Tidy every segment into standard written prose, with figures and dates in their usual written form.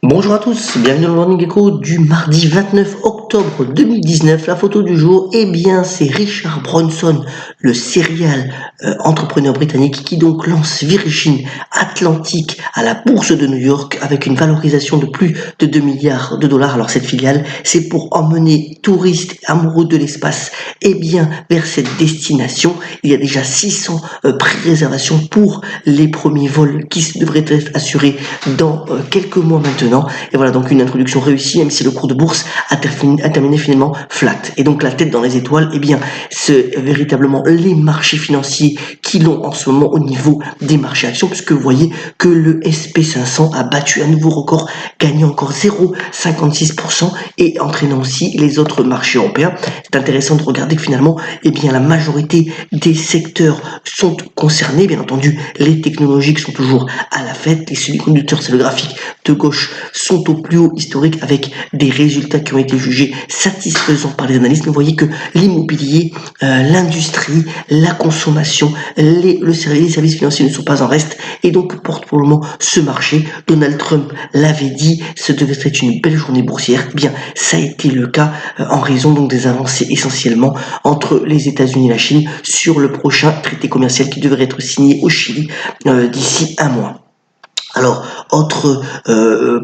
Bonjour à tous, bienvenue dans le Morning Echo du mardi 29 octobre 2019. La photo du jour, eh bien c'est Richard Branson, le serial entrepreneur britannique qui donc lance Virgin Atlantic à la bourse de New York avec une valorisation de plus de 2 milliards de dollars. Alors cette filiale, c'est pour emmener touristes amoureux de l'espace eh bien vers cette destination. Il y a déjà 600 pré-réservations pour les premiers vols qui devraient être assurés dans quelques mois maintenant. Et voilà donc une introduction réussie, même si le cours de bourse a terminé finalement flat. Et donc la tête dans les étoiles, eh bien c'est véritablement les marchés financiers qui l'ont en ce moment au niveau des marchés actions, puisque vous voyez que le SP500 a battu un nouveau record, gagnant encore 0,56% et entraînant aussi les autres marchés européens. C'est intéressant de regarder que finalement, eh bien la majorité des secteurs sont concernés. Bien entendu, les technologiques sont toujours à la fête, les semi-conducteurs, c'est le graphique de gauche, sont au plus haut historique avec des résultats qui ont été jugés satisfaisants par les analystes. Mais vous voyez que l'immobilier, l'industrie, la consommation, les services financiers ne sont pas en reste et donc portent pour le moment ce marché. Donald Trump l'avait dit, ce devait être une belle journée boursière. Eh bien, ça a été le cas en raison donc des avancées essentiellement entre les États-Unis et la Chine sur le prochain traité commercial qui devrait être signé au Chili d'ici un mois. Alors, autre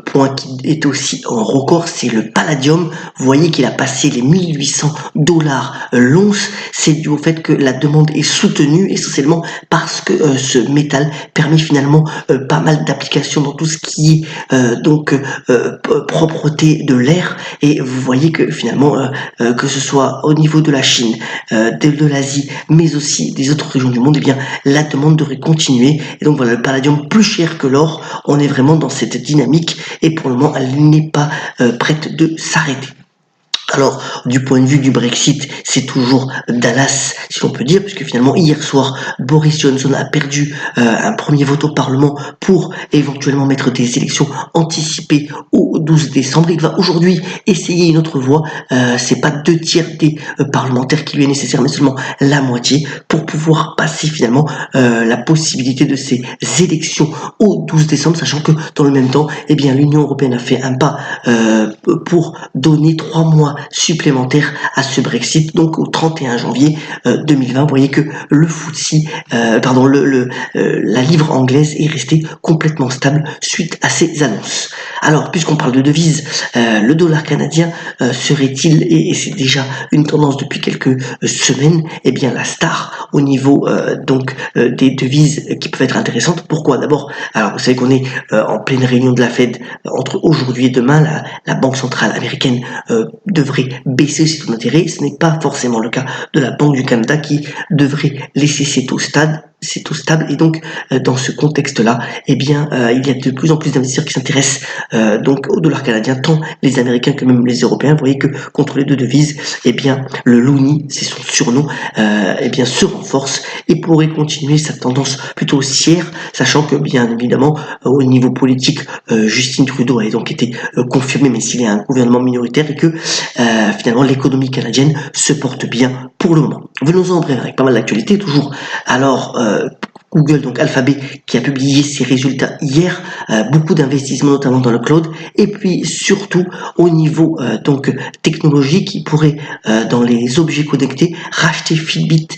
point qui est aussi en record, c'est le palladium. Vous voyez qu'il a passé les 1800 dollars l'once. C'est dû au fait que la demande est soutenue, essentiellement parce que ce métal permet finalement pas mal d'applications dans tout ce qui est propreté de l'air. Et vous voyez que finalement, que ce soit au niveau de la Chine, de l'Asie, mais aussi des autres régions du monde, eh bien, la demande devrait continuer. Et donc voilà, le palladium plus cher que l'or. On est vraiment dans cette dynamique et pour le moment, elle n'est pas prête de s'arrêter. Alors, du point de vue du Brexit, c'est toujours Dallas, si l'on peut dire, puisque finalement, hier soir, Boris Johnson a perdu un premier vote au Parlement pour éventuellement mettre des élections anticipées au 12 décembre. Il va aujourd'hui essayer une autre voie. C'est pas 2/3 des parlementaires qui lui est nécessaire, mais seulement la moitié pour pouvoir passer finalement la possibilité de ces élections au 12 décembre, sachant que dans le même temps, eh bien, l'Union européenne a fait un pas pour donner 3 mois supplémentaire à ce Brexit, donc au 31 janvier 2020. Vous voyez que le FTSE, la livre anglaise est restée complètement stable suite à ces annonces. Alors, puisqu'on parle de devises, le dollar canadien serait-il, et c'est déjà une tendance depuis quelques semaines, eh bien la star au niveau des devises qui peuvent être intéressantes. Pourquoi? D'abord, alors vous savez qu'on est en pleine réunion de la Fed entre aujourd'hui et demain. La Banque centrale américaine devrait baisser ses taux d'intérêt. Ce n'est pas forcément le cas de la Banque du Canada qui devrait laisser ses taux stables. Et donc dans ce contexte-là, eh bien il y a de plus en plus d'investisseurs qui s'intéressent donc au dollar canadien, tant les Américains que même les Européens. Vous voyez que contre les deux devises, eh bien le loonie, c'est son surnom, eh bien se renforce et pourrait continuer sa tendance plutôt haussière, sachant que bien évidemment au niveau politique, Justin Trudeau a donc été confirmé, mais s'il est un gouvernement minoritaire et que finalement l'économie canadienne se porte bien pour le moment. Venons-en en bref avec pas mal d'actualités toujours. Alors Google, donc Alphabet, qui a publié ses résultats hier, beaucoup d'investissements notamment dans le cloud, et puis surtout au niveau technologique, qui pourrait dans les objets connectés racheter Fitbit.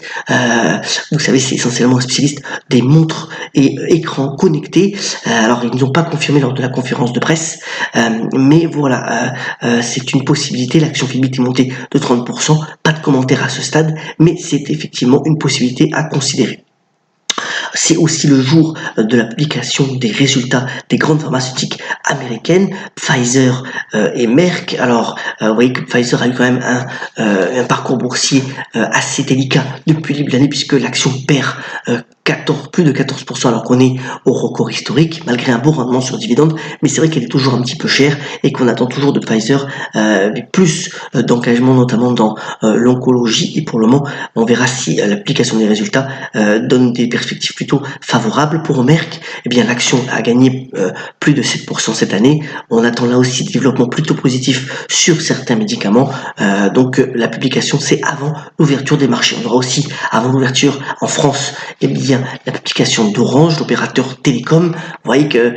Vous savez, c'est essentiellement un spécialiste des montres et écrans connectés. Alors ils n'ont pas confirmé lors de la conférence de presse, mais voilà, c'est une possibilité. L'action Fitbit est montée de 30%, pas de commentaire à ce stade, mais c'est effectivement une possibilité à considérer. C'est aussi le jour de la publication des résultats des grandes pharmaceutiques américaines, Pfizer et Merck. Alors, vous voyez que Pfizer a eu quand même un parcours boursier assez délicat depuis le début de l'année, puisque l'action perd plus de 14%, alors qu'on est au record historique, malgré un bon rendement sur dividende, mais c'est vrai qu'elle est toujours un petit peu chère et qu'on attend toujours de Pfizer plus d'engagement, notamment dans l'oncologie, et pour le moment, on verra si l'application des résultats donne des perspectives plutôt favorables. Pour Merck, eh bien l'action a gagné plus de 7% cette année. On attend là aussi des développements plutôt positifs sur certains médicaments. Donc la publication, c'est avant l'ouverture des marchés. On aura aussi, avant l'ouverture en France, eh bien bien la publication d'Orange, l'opérateur télécom. Vous voyez que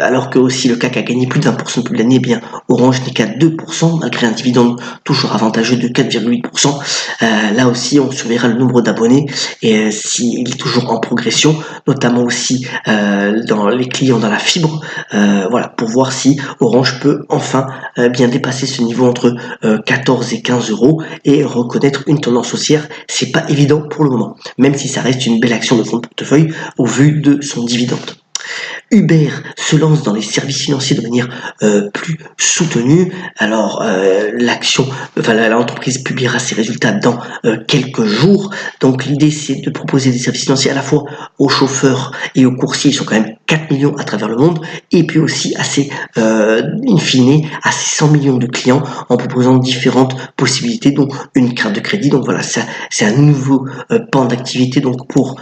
alors que aussi le CAC a gagné plus de 20% depuis l'année, eh bien Orange n'est qu'à 2% malgré un dividende toujours avantageux de 4,8%. Là aussi, on surveillera le nombre d'abonnés et s'il est toujours en progression, notamment aussi dans les clients dans la fibre. Voilà, pour voir si Orange peut enfin bien dépasser ce niveau entre 14 et 15 euros et reconnaître une tendance haussière. C'est pas évident pour le moment, même si ça reste une belle action de fonds de portefeuille au vu de son dividende. Uber se lance dans les services financiers de manière plus soutenue. Alors l'entreprise publiera ses résultats dans quelques jours. Donc l'idée c'est de proposer des services financiers à la fois aux chauffeurs et aux coursiers. Ils sont quand même 4 millions à travers le monde, et puis aussi in fine à ces 100 millions de clients en proposant différentes possibilités, dont une carte de crédit. Donc voilà, c'est un nouveau pan d'activité donc pour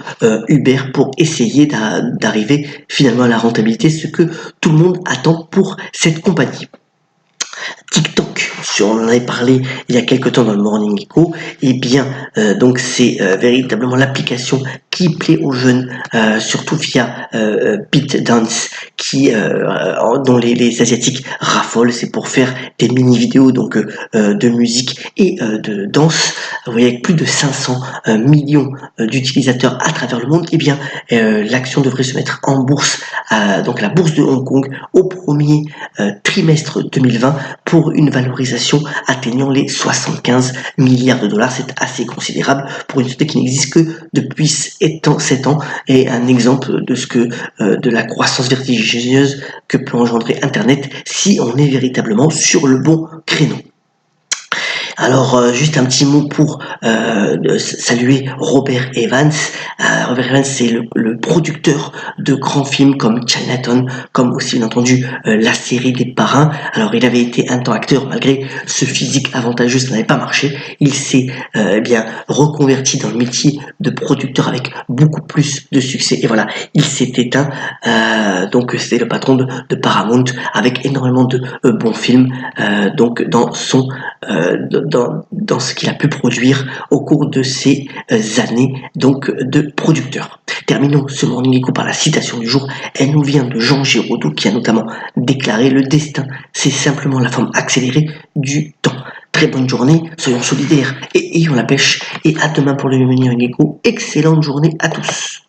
Uber, pour essayer d'arriver finalement à la rentabilité, ce que tout le monde attend pour cette compagnie. TikTok, on en avait parlé il y a quelques temps dans le Morning Echo, et bien donc c'est véritablement l'application qui plaît aux jeunes, surtout via ByteDance, dont les asiatiques raffolent. C'est pour faire des mini vidéos donc de musique et de danse. Vous voyez, avec plus de 500 millions d'utilisateurs à travers le monde, et bien l'action devrait se mettre en bourse, donc la bourse de Hong Kong au premier trimestre 2020 pour une valorisation atteignant les 75 milliards de dollars. C'est assez considérable pour une société qui n'existe que depuis 7 ans, et un exemple de la croissance vertigineuse que peut engendrer Internet si on est véritablement sur le bon créneau. Alors, juste un petit mot pour saluer Robert Evans. Robert Evans, c'est le producteur de grands films comme Chinatown, comme aussi bien entendu la série des Parrains. Alors, il avait été un temps acteur, malgré ce physique avantageux, ça n'avait pas marché. Il s'est bien reconverti dans le métier de producteur avec beaucoup plus de succès. Et voilà, il s'est éteint. Donc, c'est le patron de Paramount, avec énormément de bons films. Donc, dans ce qu'il a pu produire au cours de ces années donc de producteur. Terminons ce Morning Echo par la citation du jour. Elle nous vient de Jean Giraudoux, qui a notamment déclaré: le destin, c'est simplement la forme accélérée du temps. Très bonne journée, soyons solidaires et ayons la pêche, et à demain pour le Morning Echo. Excellente journée à tous.